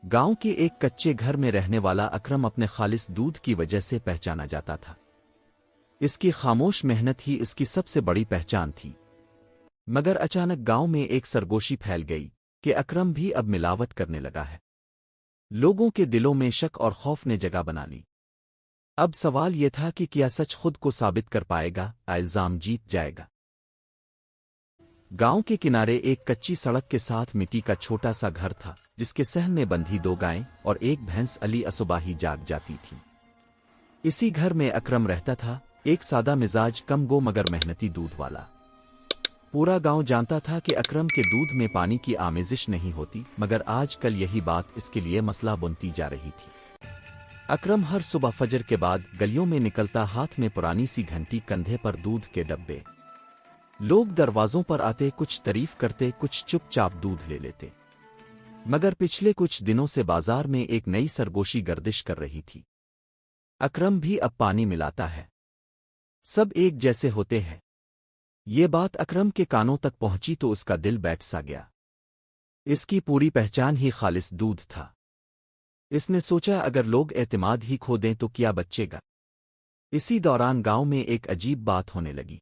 گاؤں کے ایک کچے گھر میں رہنے والا اکرم اپنے خالص دودھ کی وجہ سے پہچانا جاتا تھا۔ اس کی خاموش محنت ہی اس کی سب سے بڑی پہچان تھی۔ مگر اچانک گاؤں میں ایک سرگوشی پھیل گئی کہ اکرم بھی اب ملاوٹ کرنے لگا ہے۔ لوگوں کے دلوں میں شک اور خوف نے جگہ بنا لی۔ اب سوال یہ تھا کہ کیا سچ خود کو ثابت کر پائے گا، الزام جیت جائے گا؟ گاؤں کے کنارے ایک کچی سڑک کے ساتھ مٹی کا چھوٹا سا گھر تھا، جس کے صحن میں بندھی 2 گائیں اور ایک بھینس علی اصباہی جاگ جاتی تھی۔ اسی گھر میں اکرم رہتا تھا، ایک سادہ مزاج، کم گو مگر محنتی دودھ والا۔ پورا گاؤں جانتا تھا کہ اکرم کے دودھ میں پانی کی آمیزش نہیں ہوتی، مگر آج کل یہی بات اس کے لیے مسئلہ بنتی جا رہی تھی۔ اکرم ہر صبح فجر کے بعد گلیوں میں نکلتا، ہاتھ میں پرانی سی گھنٹی، کندھے پر دودھ کے ڈبے۔ لوگ دروازوں پر آتے، کچھ تعریف کرتے، کچھ چپ چاپ دودھ لے لیتے۔ مگر پچھلے کچھ دنوں سے بازار میں ایک نئی سرگوشی گردش کر رہی تھی۔ اکرم بھی اب پانی ملاتا ہے، سب ایک جیسے ہوتے ہیں۔ یہ بات اکرم کے کانوں تک پہنچی تو اس کا دل بیٹھ سا گیا۔ اس کی پوری پہچان ہی خالص دودھ تھا۔ اس نے سوچا اگر لوگ اعتماد ہی کھو دیں تو کیا بچے گا؟ اسی دوران گاؤں میں ایک عجیب بات ہونے لگی۔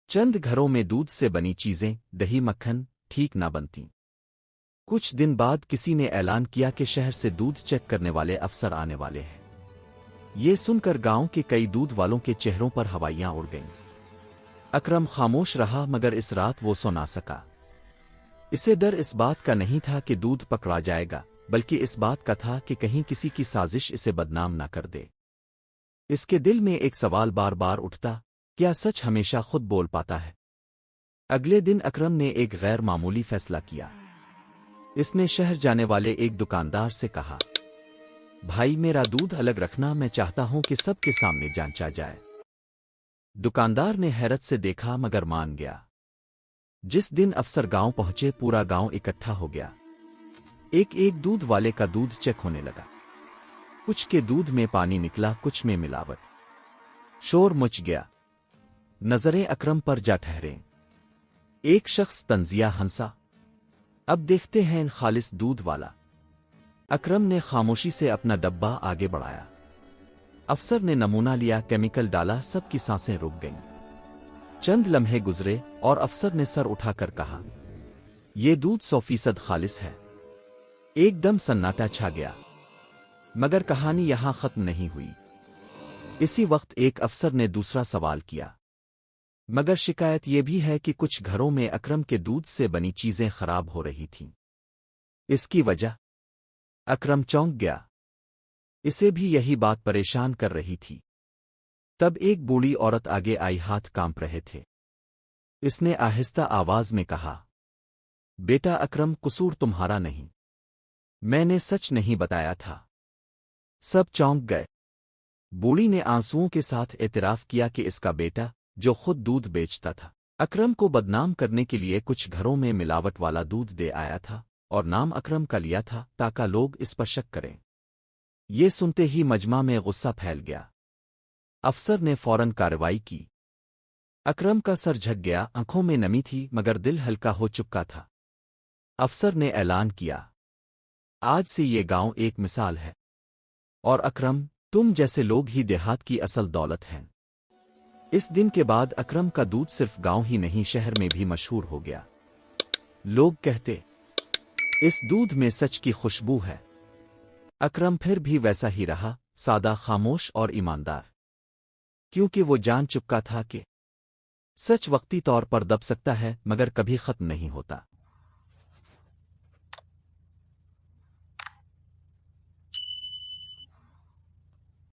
چند گھروں میں دودھ سے بنی چیزیں، دہی مکھن، ٹھیک نہ بنتیں۔ کچھ دن بعد کسی نے اعلان کیا کہ شہر سے دودھ چیک کرنے والے افسر آنے والے ہیں۔ یہ سن کر گاؤں کے کئی دودھ والوں کے چہروں پر ہوائیاں اڑ گئیں۔ اکرم خاموش رہا، مگر اس رات وہ سو نہ سکا۔ اسے ڈر اس بات کا نہیں تھا کہ دودھ پکڑا جائے گا، بلکہ اس بات کا تھا کہ کہیں کسی کی سازش اسے بدنام نہ کر دے۔ اس کے دل میں ایک سوال بار بار اٹھتا، کیا سچ ہمیشہ خود بول پاتا ہے؟ اگلے دن اکرم نے ایک غیر معمولی فیصلہ کیا۔ اس نے شہر جانے والے ایک دکاندار سے کہا، بھائی میرا دودھ الگ رکھنا، میں چاہتا ہوں کہ سب کے سامنے جانچا جائے۔ دکاندار نے حیرت سے دیکھا مگر مان گیا۔ جس دن افسر گاؤں پہنچے، پورا گاؤں اکٹھا ہو گیا۔ ایک ایک دودھ والے کا دودھ چیک ہونے لگا۔ کچھ کے دودھ میں پانی نکلا، کچھ میں ملاوٹ۔ شور مچ گیا، نظریں اکرم پر جا ٹھہریں۔ ایک شخص طنزیہ ہنسا، اب دیکھتے ہیں خالص دودھ والا۔ اکرم نے خاموشی سے اپنا ڈبہ آگے بڑھایا۔ افسر نے نمونہ لیا، کیمیکل ڈالا، سب کی سانسیں رک گئیں۔ چند لمحے گزرے اور افسر نے سر اٹھا کر کہا، یہ دودھ 100% خالص ہے۔ ایک دم سناٹا چھا گیا، مگر کہانی یہاں ختم نہیں ہوئی۔ اسی وقت ایک افسر نے دوسرا سوال کیا، مگر شکایت یہ بھی ہے کہ کچھ گھروں میں اکرم کے دودھ سے بنی چیزیں خراب ہو رہی تھیں۔ اس کی وجہ؟ اکرم چونک گیا، اسے بھی یہی بات پریشان کر رہی تھی۔ تب ایک بوڑھی عورت آگے آئی، ہاتھ کانپ رہے تھے۔ اس نے آہستہ آواز میں کہا، بیٹا اکرم، قصور تمہارا نہیں، میں نے سچ نہیں بتایا تھا۔ سب چونک گئے۔ بوڑھی نے آنسوؤں کے ساتھ اعتراف کیا کہ اس کا بیٹا، جو خود دودھ بیچتا تھا، اکرم کو بدنام کرنے کے لیے کچھ گھروں میں ملاوٹ والا دودھ دے آیا تھا اور نام اکرم کا لیا تھا تاکہ لوگ اس پر شک کریں۔ یہ سنتے ہی مجمع میں غصہ پھیل گیا۔ افسر نے فوراً کارروائی کی۔ اکرم کا سر جھک گیا، آنکھوں میں نمی تھی مگر دل ہلکا ہو چکا تھا۔ افسر نے اعلان کیا، آج سے یہ گاؤں ایک مثال ہے، اور اکرم، تم جیسے لوگ ہی دیہات کی اصل دولت ہیں۔ اس دن کے بعد اکرم کا دودھ صرف گاؤں ہی نہیں، شہر میں بھی مشہور ہو گیا۔ لوگ کہتے، اس دودھ میں سچ کی خوشبو ہے۔ اکرم پھر بھی ویسا ہی رہا، سادہ، خاموش اور ایماندار، کیونکہ وہ جان چکا تھا کہ سچ وقتی طور پر دب سکتا ہے مگر کبھی ختم نہیں ہوتا۔